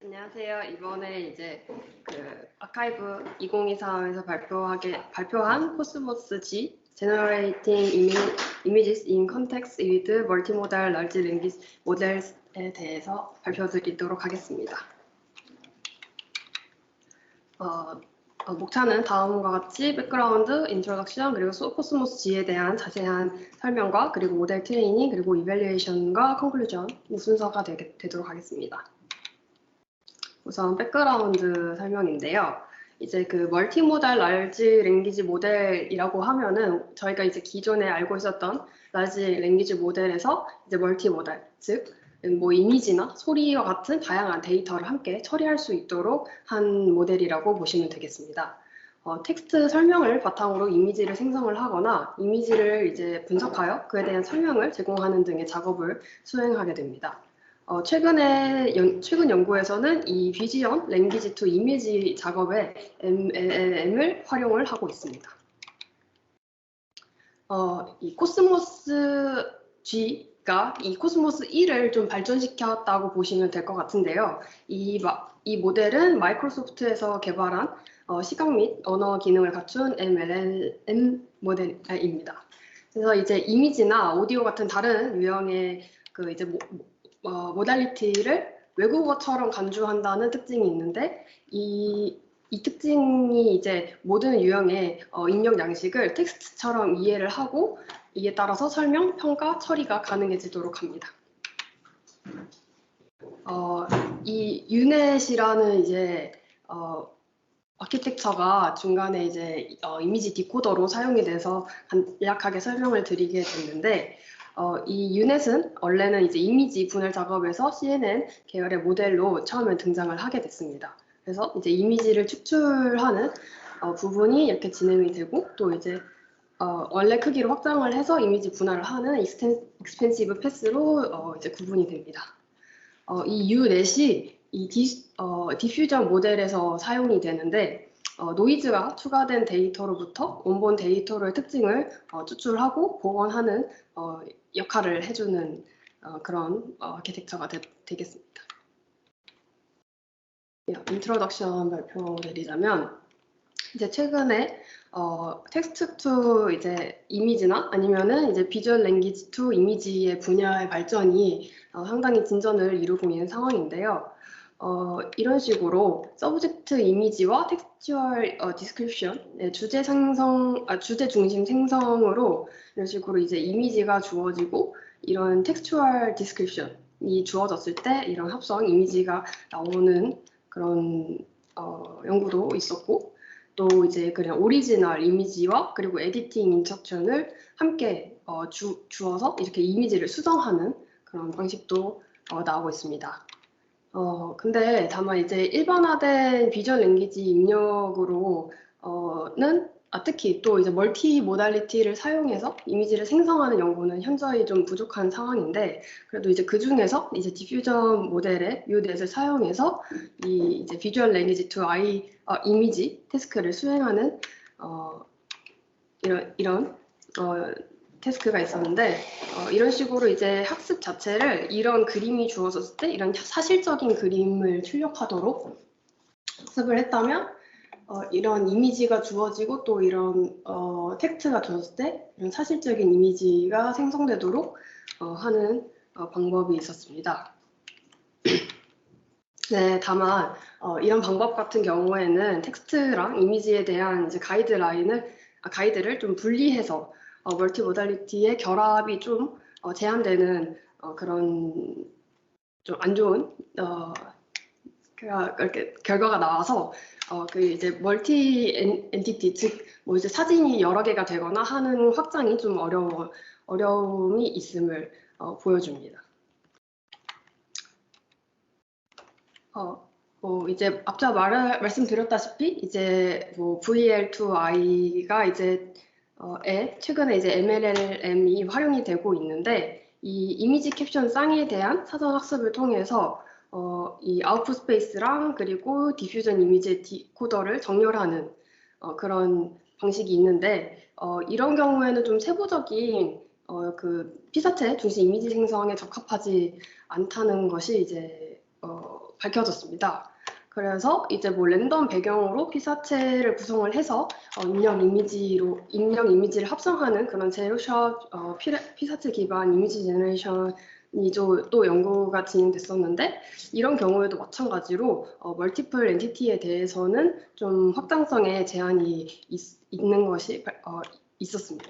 안녕하세요. 이번에 이제 그 아카이브 2023에서 발표한 코스모스 G Generating Images in Context with Multimodal Large Language Models에 대해서 발표드리도록 하겠습니다. 목차는 다음과 같이 백그라운드, 인트로덕션, 그리고 코스모스 G에 대한 자세한 설명과 그리고 모델 트레이닝, 그리고 이밸리에이션과 컨클루전 순서가 되도록 하겠습니다. 우선 백그라운드 설명인데요. 이제 그 멀티모달 large language 모델이라고 하면은 저희가 이제 기존에 알고 있었던 large language 모델에서 이제 멀티모달, 즉 뭐 이미지나 소리와 같은 다양한 데이터를 함께 처리할 수 있도록 한 모델이라고 보시면 되겠습니다. 텍스트 설명을 바탕으로 이미지를 생성을 하거나 이미지를 이제 분석하여 그에 대한 설명을 제공하는 등의 작업을 수행하게 됩니다. 최근 연구에서는 이 비지언 랭귀지 투 이미지 작업에 MLM을 활용을 하고 있습니다. 이 코스모스 G가 이 코스모스 E를 좀 발전시켰다고 보시면 될 것 같은데요. 이 모델은 마이크로소프트에서 개발한 시각 및 언어 기능을 갖춘 MLM 모델입니다. 그래서 이제 이미지나 오디오 같은 다른 유형의 그 이제 모달리티를 외국어처럼 간주한다는 특징이 있는데 이 특징이 이제 모든 유형의 입력 양식을 텍스트처럼 이해를 하고 이에 따라서 설명, 평가, 처리가 가능해지도록 합니다. 이 유넷이라는 이제 아키텍처가 중간에 이제 이미지 디코더로 사용이 돼서 간략하게 설명을 드리게 됐는데 이 유넷은 원래는 이제 이미지 분할 작업에서 CNN 계열의 모델로 처음에 등장을 하게 됐습니다. 그래서 이제 이미지를 추출하는 부분이 이렇게 진행이 되고 또 이제 원래 크기로 확장을 해서 이미지 분할을 하는 익스펜시브 패스로 이제 구분이 됩니다. 이 유넷이 이 디퓨전 모델에서 사용이 되는데 노이즈가 추가된 데이터로부터 원본 데이터의 특징을 추출하고 복원하는 역할을 해주는 그런 아키텍처가 되겠습니다. 인트로덕션 발표드리자면 이제 최근에 텍스트 투 이제 이미지나 아니면은 이제 비주얼 랭귀지 투 이미지의 분야의 발전이 상당히 진전을 이루고 있는 상황인데요. 이런 식으로 서브젝트 이미지와 텍스추얼 디스크립션, 주제 중심 생성으로 이런 식으로 이제 이미지가 주어지고 이런 텍스추얼 디스크립션이 주어졌을 때 이런 합성 이미지가 나오는 그런 연구도 있었고 또 이제 그냥 오리지널 이미지와 그리고 에디팅 인스트럭션을 함께 주어서 이렇게 이미지를 수정하는 그런 방식도 나오고 있습니다. 근데 다만 이제 일반화된 비주얼 랭귀지 입력으로는 특히 또 이제 멀티 모달리티를 사용해서 이미지를 생성하는 연구는 현저히 좀 부족한 상황인데 그래도 이제 그 중에서 이제 디퓨전 모델의 유넷을 사용해서 이 이제 비주얼 랭귀지 투 이미지 태스크를 수행하는 이런 태스크가 있었는데 이런 식으로 이제 학습 자체를 이런 그림이 주어졌을 때 이런 사실적인 그림을 출력하도록 학습을 했다면 이런 이미지가 주어지고 또 이런 텍스트가 주어졌을 때 이런 사실적인 이미지가 생성되도록 하는 방법이 있었습니다. 네, 다만 이런 방법 같은 경우에는 텍스트랑 이미지에 대한 이제 가이드를 좀 분리해서 멀티모달리티의 결합이 좀 제한되는 그런 좀 안 좋은 결과가 나와서 그 이제 멀티 엔티티 즉 뭐 이제 사진이 여러 개가 되거나 하는 확장이 좀 어려움이 있음을 보여줍니다. 이제 앞서 말씀드렸다시피 이제 뭐 VL2I가 이제 최근에 이제 MLM이 활용이 되고 있는데 이 이미지 캡션 쌍에 대한 사전 학습을 통해서 이 아웃풋 스페이스랑 그리고 디퓨전 이미지 디코더를 정렬하는 그런 방식이 있는데 이런 경우에는 좀 세부적인 그 피사체 중심 이미지 생성에 적합하지 않다는 것이 이제 밝혀졌습니다. 그래서 이제 뭐 랜덤 배경으로 피사체를 구성을 해서 입력 이미지를 합성하는 그런 제로샷 피사체 기반 이미지 제너레이션이 또 연구가 진행됐었는데, 이런 경우에도 마찬가지로 멀티플 엔티티에 대해서는 좀 확장성에 제한이 있는 것이 있었습니다.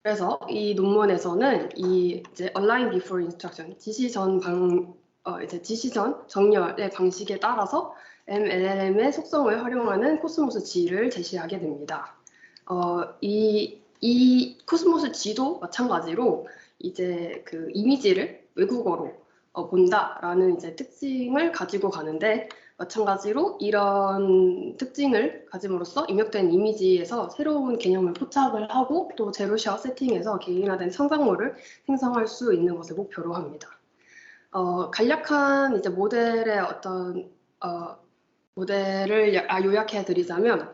그래서 이 논문에서는 이 이제 align before instruction, 지시 전 정렬의 방식에 따라서 MLLM의 속성을 활용하는 코스모스 G를 제시하게 됩니다. 이 코스모스 G도 마찬가지로 이제 그 이미지를 외국어로 본다라는 이제 특징을 가지고 가는데, 마찬가지로 이런 특징을 가짐으로써 입력된 이미지에서 새로운 개념을 포착을 하고 또 제로샷 세팅에서 개인화된 상상모를 생성할 수 있는 것을 목표로 합니다. 간략한 이제 모델의 어떤 모델을 요약해 드리자면,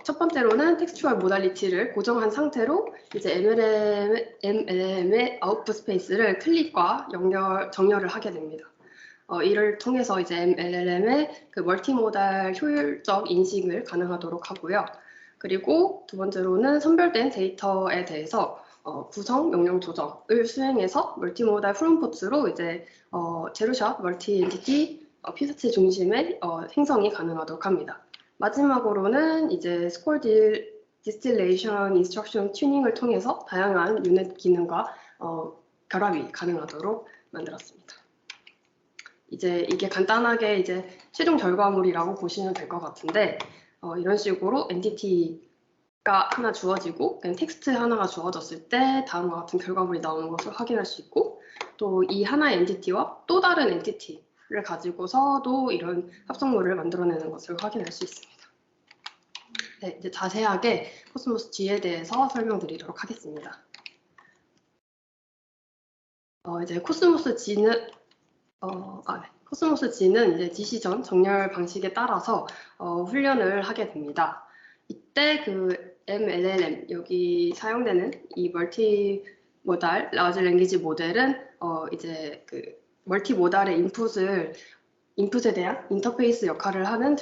첫 번째로는 텍스추얼 모달리티를 고정한 상태로 이제 MLM의 아웃풋 스페이스를 클립과 정렬을 하게 됩니다. 이를 통해서 이제 MLM의 그 멀티모달 효율적 인식을 가능하도록 하고요. 그리고 두 번째로는 선별된 데이터에 대해서 구성 명령 조정을 수행해서 멀티모달 프롬포트로 이제 제로샷 멀티 엔티티 피사체 중심의 생성이 가능하도록 합니다. 마지막으로는 이제 스콜 디스틸레이션 인스트럭션 튜닝을 통해서 다양한 유닛 기능과 결합이 가능하도록 만들었습니다. 이제 이게 간단하게 이제 최종 결과물이라고 보시면 될 것 같은데, 이런 식으로 엔티티가 하나 주어지고 텍스트 하나가 주어졌을 때 다음과 같은 결과물이 나오는 것을 확인할 수 있고, 또 이 하나의 엔티티와 또 다른 엔티티를 가지고서도 이런 합성물을 만들어내는 것을 확인할 수 있습니다. 네, 이제 자세하게 코스모스 G에 대해서 설명드리도록 하겠습니다. 이제 코스모스 G는 코스모스 G는 이제 지시 전 정렬 방식에 따라서 훈련을 하게 됩니다. 이때 그 MLLM, 여기 사용되는 이 멀티모달 라지 랭귀지 모델은 이제 그 멀티모달의 인풋에 대한 인터페이스 역할을 하는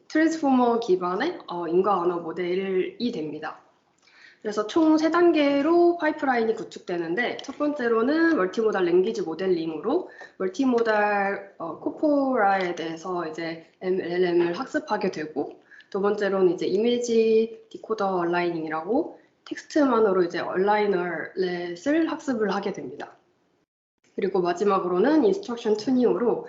트랜스포머 기반의 인과 언어 모델이 됩니다. 그래서 총 3단계로 파이프라인이 구축되는데, 첫 번째로는 멀티모달 랭귀지 모델링으로 멀티모달 코포라에 대해서 이제 MLM을 학습하게 되고, 두 번째로는 이제 이미지 디코더 얼라이닝이라고 텍스트만으로 이제 얼라이너렛을 학습을 하게 됩니다. 그리고 마지막으로는 인스트럭션 튜닝으로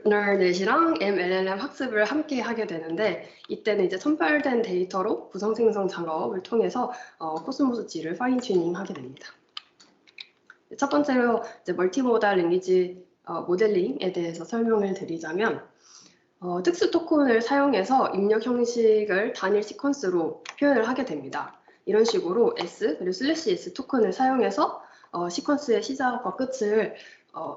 알리너넷이랑 MLLM 학습을 함께 하게 되는데, 이때는 이제 선별된 데이터로 구성 생성 작업을 통해서 코스모스 G를 파인 튜닝 하게 됩니다. 첫 번째로 이제 멀티모달 랭귀지 모델링에 대해서 설명을 드리자면, 특수 토큰을 사용해서 입력 형식을 단일 시퀀스로 표현을 하게 됩니다. 이런 식으로 S 그리고 /S 토큰을 사용해서 시퀀스의 시작과 끝을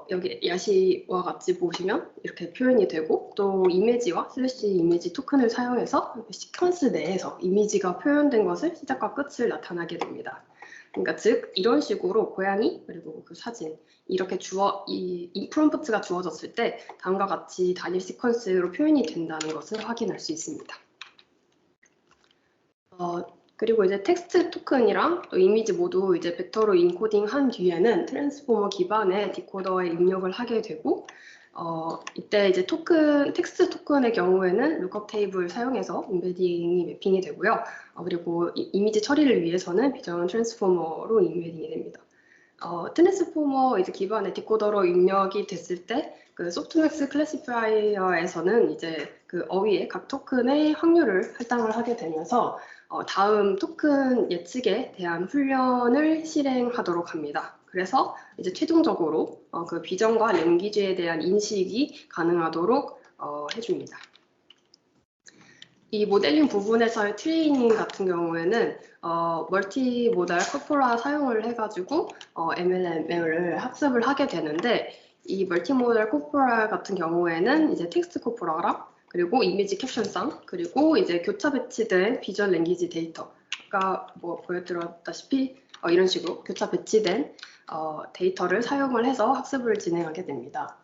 여기 야시와 같이 보시면 이렇게 표현이 되고, 또 이미지와 /이미지 토큰을 사용해서 시퀀스 내에서 이미지가 표현된 것을 시작과 끝을 나타나게 됩니다. 그러니까 즉 이런 식으로 고양이 그리고 그 사진 이렇게 이 프롬프트가 주어졌을 때 다음과 같이 단일 시퀀스로 표현이 된다는 것을 확인할 수 있습니다. 그리고 이제 텍스트 토큰이랑 또 이미지 모두 이제 벡터로 인코딩한 뒤에는 트랜스포머 기반의 디코더에 입력을 하게 되고, 이때 이제 텍스트 토큰의 경우에는 룩업 테이블 사용해서 인베딩이 매핑이 되고요. 그리고 이미지 처리를 위해서는 비전 트랜스포머로 인베딩이 됩니다. 트랜스포머 이제 기반의 디코더로 입력이 됐을 때 그 소프트맥스 클래시파이어에서는 이제 그 어휘의 각 토큰의 확률을 할당을 하게 되면서 다음 토큰 예측에 대한 훈련을 실행하도록 합니다. 그래서 이제 최종적으로 그 비전과 랭귀지에 대한 인식이 가능하도록 해줍니다. 이 모델링 부분에서의 트레이닝 같은 경우에는 멀티모달 코포라 사용을 해가지고 MLM을 학습을 하게 되는데, 이 멀티모달 코포라 같은 경우에는 이제 텍스트 코포라랑 그리고 이미지 캡션상 그리고 이제 교차 배치된 비전 랭귀지 데이터, 아까 뭐 보여드렸다시피 이런 식으로 교차 배치된 데이터를 사용을 해서 학습을 진행하게 됩니다.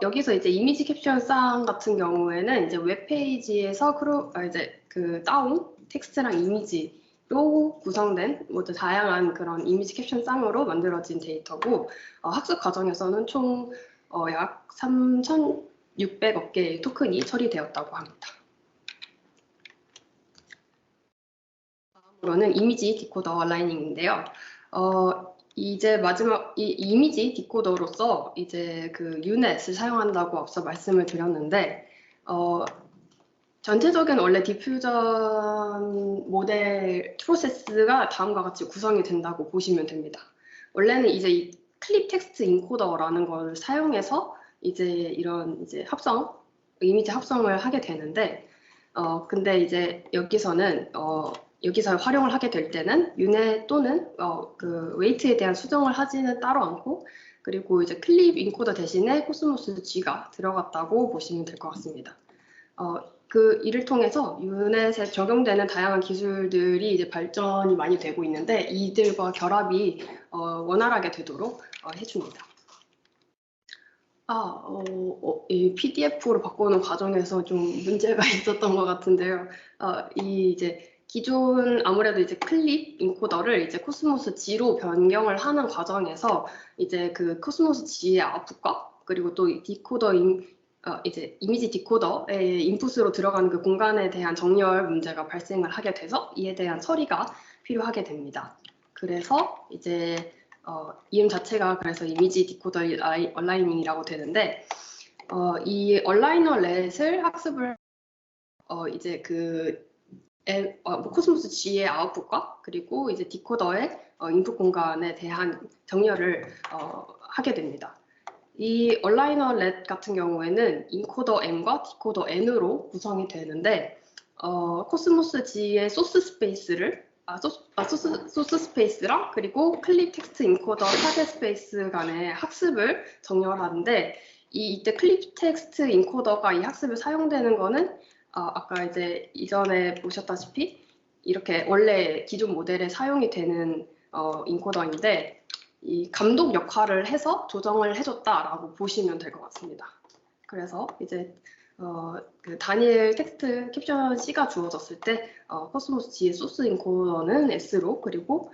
여기서 이제 이미지 캡션 쌍 같은 경우에는 이제 웹페이지에서 이제 그 따온 텍스트랑 이미지로 구성된 모두 다양한 그런 이미지 캡션 쌍으로 만들어진 데이터고 학습 과정에서는 총 약 3,600억 개의 토큰이 처리되었다고 합니다. 다음으로는 이미지 디코더 얼라이닝인데요. 이제 마지막 이미지 디코더로서 이제 그 유넷을 사용한다고 앞서 말씀을 드렸는데 전체적인 원래 디퓨전 모델 프로세스가 다음과 같이 구성이 된다고 보시면 됩니다. 원래는 이제 이 클립 텍스트 인코더라는 걸 사용해서 이제 이런 이제 이미지 합성을 하게 되는데 근데 이제 여기서 활용을 하게 될 때는 유넷 또는 그 웨이트에 대한 수정을 하지는 따로 않고 그리고 이제 클립 인코더 대신에 코스모스 G가 들어갔다고 보시면 될 것 같습니다. 이를 통해서 유넷에 적용되는 다양한 기술들이 이제 발전이 많이 되고 있는데 이들과 결합이 원활하게 되도록 해줍니다. 이 PDF로 바꾸는 과정에서 좀 문제가 있었던 것 같은데요. 이제 기존 아무래도 이제 클립 인코더를 이제 코스모스 G로 변경을 하는 과정에서 이제 그 코스모스 G의 아웃풋과 그리고 또 이제 이미지 디코더의 인풋으로 들어가는 그 공간에 대한 정렬 문제가 발생을 하게 돼서 이에 대한 처리가 필요하게 됩니다. 그래서 이제 이름 자체가 그래서 이미지 디코더 얼라이닝이라고 되는데 이 얼라이너렛을 학습을 이제 코스모스 G의 아웃풋과 그리고 이제 디코더의 인풋 공간에 대한 정렬을 하게 됩니다. 이 얼라이너렛 같은 경우에는 인코더 M과 디코더 N으로 구성이 되는데 코스모스 G의 소스 스페이스랑 그리고 클립 텍스트 인코더 타겟 스페이스 간의 학습을 정렬하는데 이때 클립 텍스트 인코더가 이 학습에 사용되는 거는 아까 이제 이전에 보셨다시피 이렇게 원래 기존 모델에 사용이 되는 인코더인데 이 감독 역할을 해서 조정을 해줬다라고 보시면 될 것 같습니다. 그래서 이제 그 단일 텍스트 캡션 C가 주어졌을 때 코스모스 G의 소스 인코더는 S로 그리고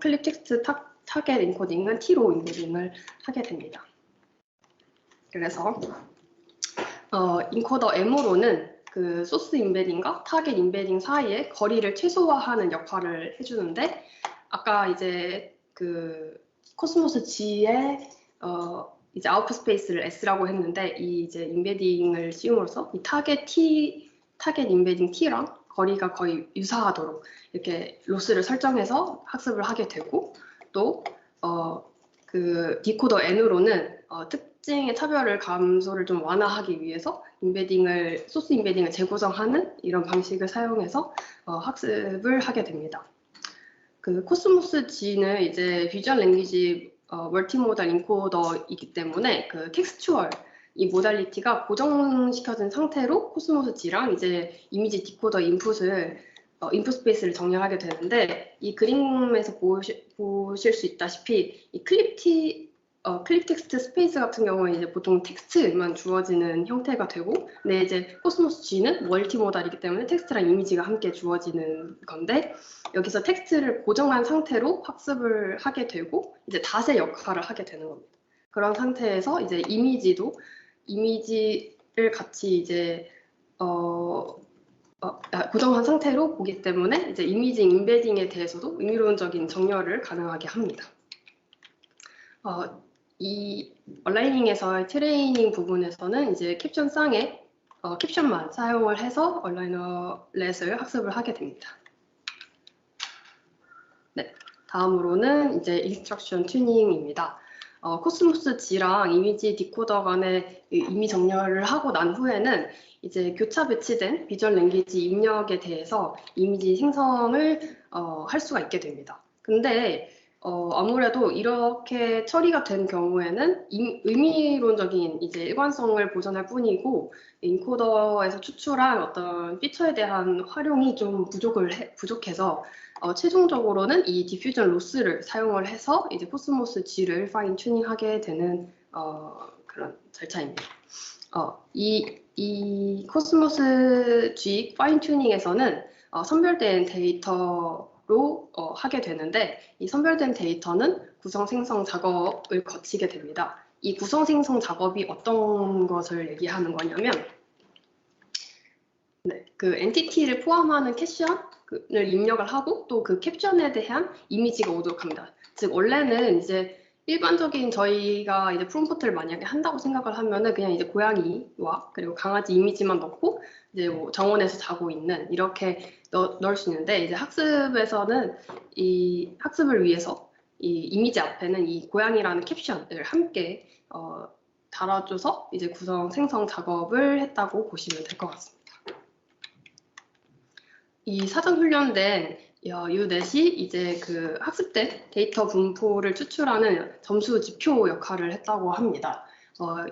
클립 텍스트 타겟 인코딩은 T로 인코딩을 하게 됩니다. 그래서 인코더 M으로는 그 소스 인베딩과 타겟 인베딩 사이의 거리를 최소화하는 역할을 해주는데 아까 이제 그 코스모스 G의 이제 아웃풋 스페이스를 S라고 했는데 이 이제 인베딩을 씌움으로써 이 타겟 인베딩 T랑 거리가 거의 유사하도록 이렇게 로스를 설정해서 학습을 하게 되고 또 그 디코더 N으로는 특징의 차별을 감소를 좀 완화하기 위해서 소스 인베딩을 재구성하는 이런 방식을 사용해서 학습을 하게 됩니다. 그 코스모스 G는 이제 비주얼 랭귀지 멀티모달 인코더이기 때문에 그 텍스추얼 이 모달리티가 고정시켜진 상태로 코스모스 G랑 이제 이미지 디코더 인풋 스페이스를 정렬하게 되는데 이 그림에서 보실 수 있다시피 이 클립 텍스트 스페이스 같은 경우는 이제 보통 텍스트만 주어지는 형태가 되고 근데 이제 코스모스 G는 멀티모달이기 때문에 텍스트랑 이미지가 함께 주어지는 건데 여기서 텍스트를 고정한 상태로 학습을 하게 되고 이제 닷의 역할을 하게 되는 겁니다. 그런 상태에서 이제 이미지를 같이 이제 고정한 상태로 보기 때문에 이제 이미지 인베딩에 대해서도 의미론적인 정렬을 가능하게 합니다. 이 얼라이닝에서의 트레이닝 부분에서는 이제 캡션 쌍의 캡션만 사용을 해서 얼라이너렛을 학습을 하게 됩니다. 네, 다음으로는 이제 인스트럭션 튜닝입니다. 코스모스 G랑 이미지 디코더 간의 이미 정렬을 하고 난 후에는 이제 교차 배치된 비주얼 랭귀지 입력에 대해서 이미지 생성을 할 수가 있게 됩니다. 근데 아무래도 이렇게 처리가 된 경우에는 의미론적인 이제 일관성을 보존할 뿐이고 인코더에서 추출한 어떤 피처에 대한 활용이 좀 부족해서 최종적으로는 이 디퓨전 로스를 사용을 해서 이제 코스모스 G를 파인 튜닝하게 되는 그런 절차입니다. 이 코스모스 G 파인 튜닝에서는 선별된 데이터로 하게 되는데 이 선별된 데이터는 구성 생성 작업을 거치게 됩니다. 이 구성 생성 작업이 어떤 것을 얘기하는 거냐면 그 엔티티를 포함하는 캡션을 입력을 하고 또 그 캡션에 대한 이미지가 오도록 합니다. 즉 원래는 이제 일반적인 저희가 이제 프롬프트를 만약에 한다고 생각을 하면은 그냥 이제 고양이와 그리고 강아지 이미지만 넣고 이제 뭐 정원에서 자고 있는 이렇게 넣을 수 있는데 이제 학습에서는 이 학습을 위해서 이 이미지 앞에는 이 고양이라는 캡션을 함께 달아줘서 이제 구성 생성 작업을 했다고 보시면 될 것 같습니다. 이 사전 훈련된 유넷이 이제 그 학습된 데이터 분포를 추출하는 점수 지표 역할을 했다고 합니다.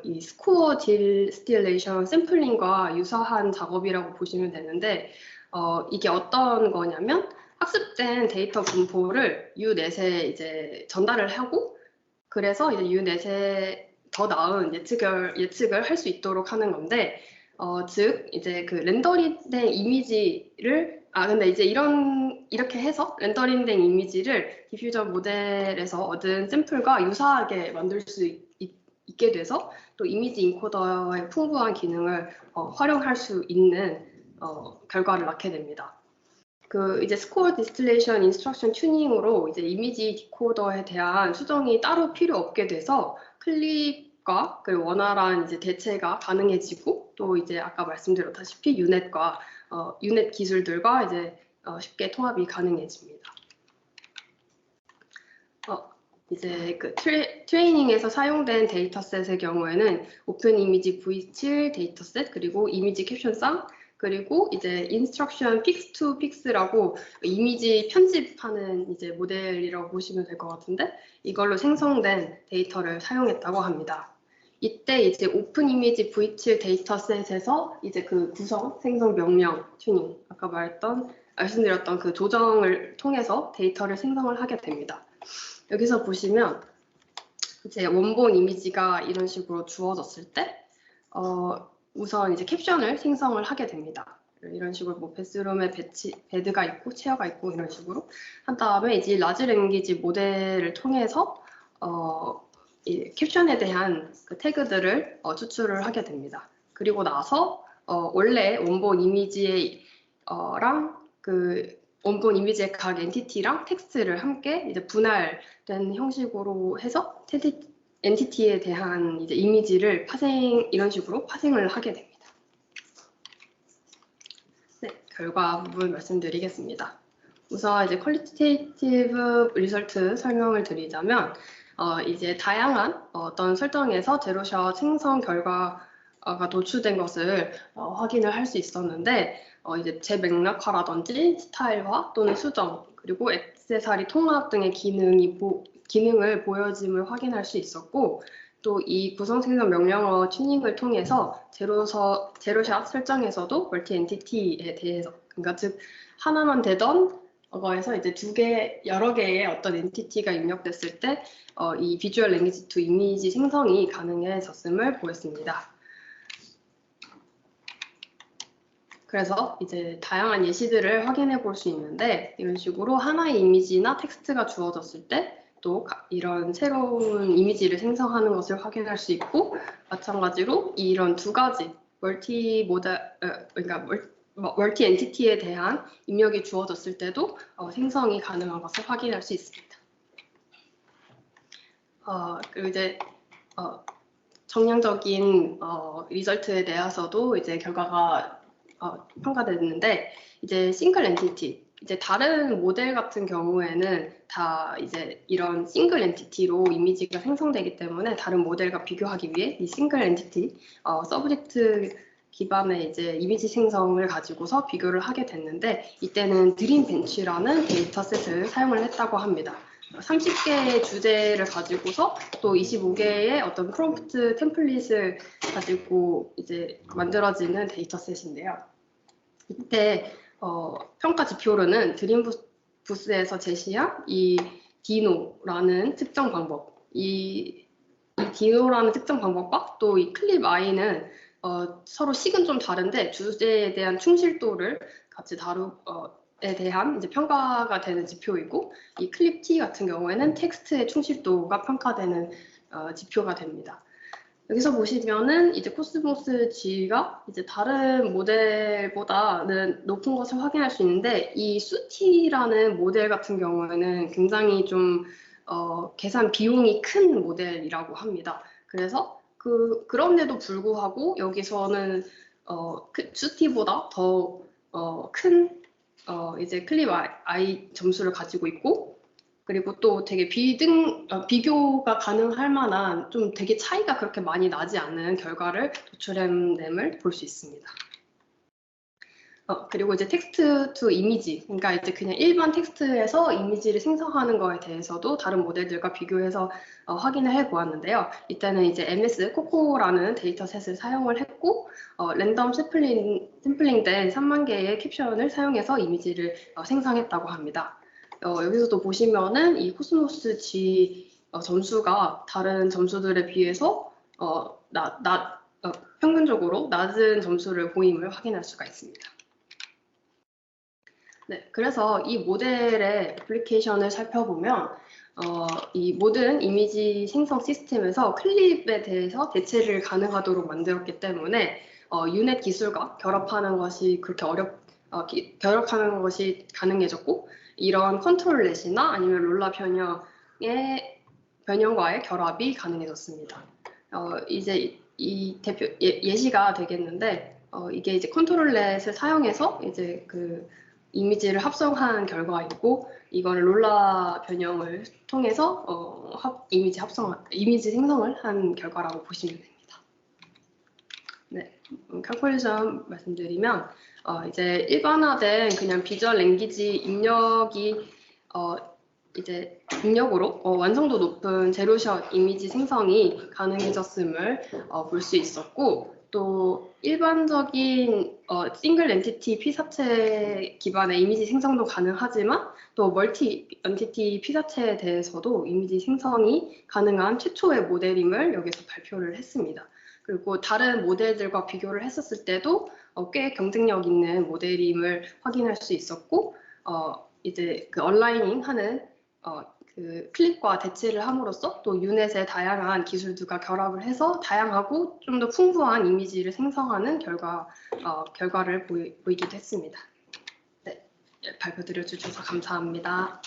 이 스코어 디스틸레이션 샘플링과 유사한 작업이라고 보시면 되는데 이게 어떤 거냐면 학습된 데이터 분포를 유넷에 이제 전달을 하고 그래서 이제 유넷에 더 나은 예측을 할 수 있도록 하는 건데 즉 이제 그 렌더링된 이미지를 근데 이제 이렇게 해서 렌더링된 이미지를 디퓨전 모델에서 얻은 샘플과 유사하게 만들 수 있게 돼서 또 이미지 인코더의 풍부한 기능을 활용할 수 있는 결과를 낳게 됩니다. 그 이제 스코어 디스틸레이션 인스트럭션 튜닝으로 이제 이미지 디코더에 대한 수정이 따로 필요 없게 돼서 클립과 그 원활한 이제 대체가 가능해지고 또 이제 아까 말씀드렸다시피 유넷과 유넷 기술들과 이제 쉽게 통합이 가능해집니다. 이제 그 트레이닝에서 사용된 데이터셋의 경우에는 오픈 이미지 V7 데이터셋 그리고 이미지 캡션쌍 그리고 이제 인스트럭션 픽스 투 픽스라고 이미지 편집하는 이제 모델이라고 보시면 될 것 같은데 이걸로 생성된 데이터를 사용했다고 합니다. 이때 이제 오픈 이미지 V7 데이터셋에서 이제 그 구성 생성 명령 튜닝 아까 말씀드렸던 그 조정을 통해서 데이터를 생성을 하게 됩니다. 여기서 보시면 이제 원본 이미지가 이런 식으로 주어졌을 때 우선 이제 캡션을 생성을 하게 됩니다. 이런 식으로 뭐 베스룸에 베드가 있고 체어가 있고 이런 식으로 한 다음에 이제 라지 랭귀지 모델을 통해서 이 캡션에 대한 그 태그들을 추출을 하게 됩니다. 그리고 나서 원래 원본 이미지랑 그 원본 이미지의 각 엔티티랑 텍스트를 함께 이제 분할된 형식으로 해서 엔티티에 대한 이제 이미지를 이런 식으로 파생을 하게 됩니다. 네, 결과 부분 말씀드리겠습니다. 우선 이제 퀄리테이티브 리설트 설명을 드리자면 이제 다양한 어떤 설정에서 제로샷 생성 결과가 노출된 것을 확인을 할 수 있었는데 이제 재맥락화라든지 스타일화 또는 수정 그리고 액세서리 통합 등의 기능을 보여짐을 확인할 수 있었고 또 이 구성 생성 명령어 튜닝을 통해서 제로샷 설정에서도 멀티 엔티티에 대해서 그러니까 즉 하나만 되던 거에서 이제 여러 개의 어떤 엔티티가 입력됐을 때 이 비주얼 랭귀지 투 이미지 생성이 가능해졌음을 보였습니다. 그래서 이제 다양한 예시들을 확인해 볼 수 있는데 이런 식으로 하나의 이미지나 텍스트가 주어졌을 때 또 이런 새로운 이미지를 생성하는 것을 확인할 수 있고 마찬가지로 이런 두 가지 멀티 엔티티에 대한 입력이 주어졌을 때도 생성이 가능한 것을 확인할 수 있습니다. 그리고 이제 정량적인 리설트에 대해서도 이제 결과가 평가됐는데 이제 싱글 엔티티 이제 다른 모델 같은 경우에는 다 이제 이런 싱글 엔티티로 이미지가 생성되기 때문에 다른 모델과 비교하기 위해 이 싱글 엔티티 서브젝트 기반의 이제 이미지 생성을 가지고서 비교를 하게 됐는데 이때는 드림벤치라는 데이터셋을 사용을 했다고 합니다. 30개의 주제를 가지고서 또 25개의 어떤 프롬프트 템플릿을 가지고 이제 만들어지는 데이터셋인데요. 이때 평가 지표로는 드림부스에서 제시한 이 디노라는 특정 방법, 이 디노라는 특정 방법과 또 이 클립 I는 서로 식은 좀 다른데 주제에 대한 충실도를 같이 에 대한 이제 평가가 되는 지표이고, 이 클립 T 같은 경우에는 텍스트의 충실도가 평가되는 지표가 됩니다. 여기서 보시면은 이제 코스모스 G가 이제 다른 모델보다는 높은 것을 확인할 수 있는데, 이 수티라는 모델 같은 경우에는 굉장히 좀 계산 비용이 큰 모델이라고 합니다. 그래서 그런데도 불구하고 여기서는 수티보다 더 큰 이제 클립 I 점수를 가지고 있고, 그리고 또 되게 비교가 가능할 만한 좀 되게 차이가 그렇게 많이 나지 않는 결과를 도출해냄을 볼 수 있습니다. 그리고 이제 텍스트 투 이미지, 그러니까 이제 그냥 일반 텍스트에서 이미지를 생성하는 거에 대해서도 다른 모델들과 비교해서 확인을 해 보았는데요. 이때는 이제 MS 코코라는 데이터셋을 사용을 했고, 랜덤 샘플링된 3만 개의 캡션을 사용해서 이미지를 생성했다고 합니다. 여기서도 보시면은 이 코스모스 G 점수가 다른 점수들에 비해서 평균적으로 낮은 점수를 보임을 확인할 수가 있습니다. 네, 그래서 이 모델의 애플리케이션을 살펴보면 이 모든 이미지 생성 시스템에서 클립에 대해서 대체를 가능하도록 만들었기 때문에 유넷 기술과 결합하는 것이 결합하는 것이 가능해졌고, 이런 컨트롤렛이나 아니면 롤라 변형과의 결합이 가능해졌습니다. 이제 이 예시가 되겠는데, 이게 이제 컨트롤렛을 사용해서 이제 그 이미지를 합성한 결과이고, 이거는 롤라 변형을 통해서 이미지 생성을 한 결과라고 보시면 됩니다. 네, 캘큘레이션 말씀드리면 이제 일반화된 그냥 비주얼 랭귀지 입력이 입력으로 완성도 높은 제로샷 이미지 생성이 가능해졌음을 볼 수 있었고, 또 일반적인 싱글 엔티티 피사체 기반의 이미지 생성도 가능하지만 또 멀티 엔티티 피사체에 대해서도 이미지 생성이 가능한 최초의 모델임을 여기서 발표를 했습니다. 그리고 다른 모델들과 비교를 했었을 때도 꽤 경쟁력 있는 모델임을 확인할 수 있었고, 이제 그 얼라이닝하는 그 클립과 대체를 함으로써 또 유넷의 다양한 기술들과 결합을 해서 다양하고 좀 더 풍부한 이미지를 생성하는 결과를 보이기도 했습니다. 네, 발표 드려주셔서 감사합니다.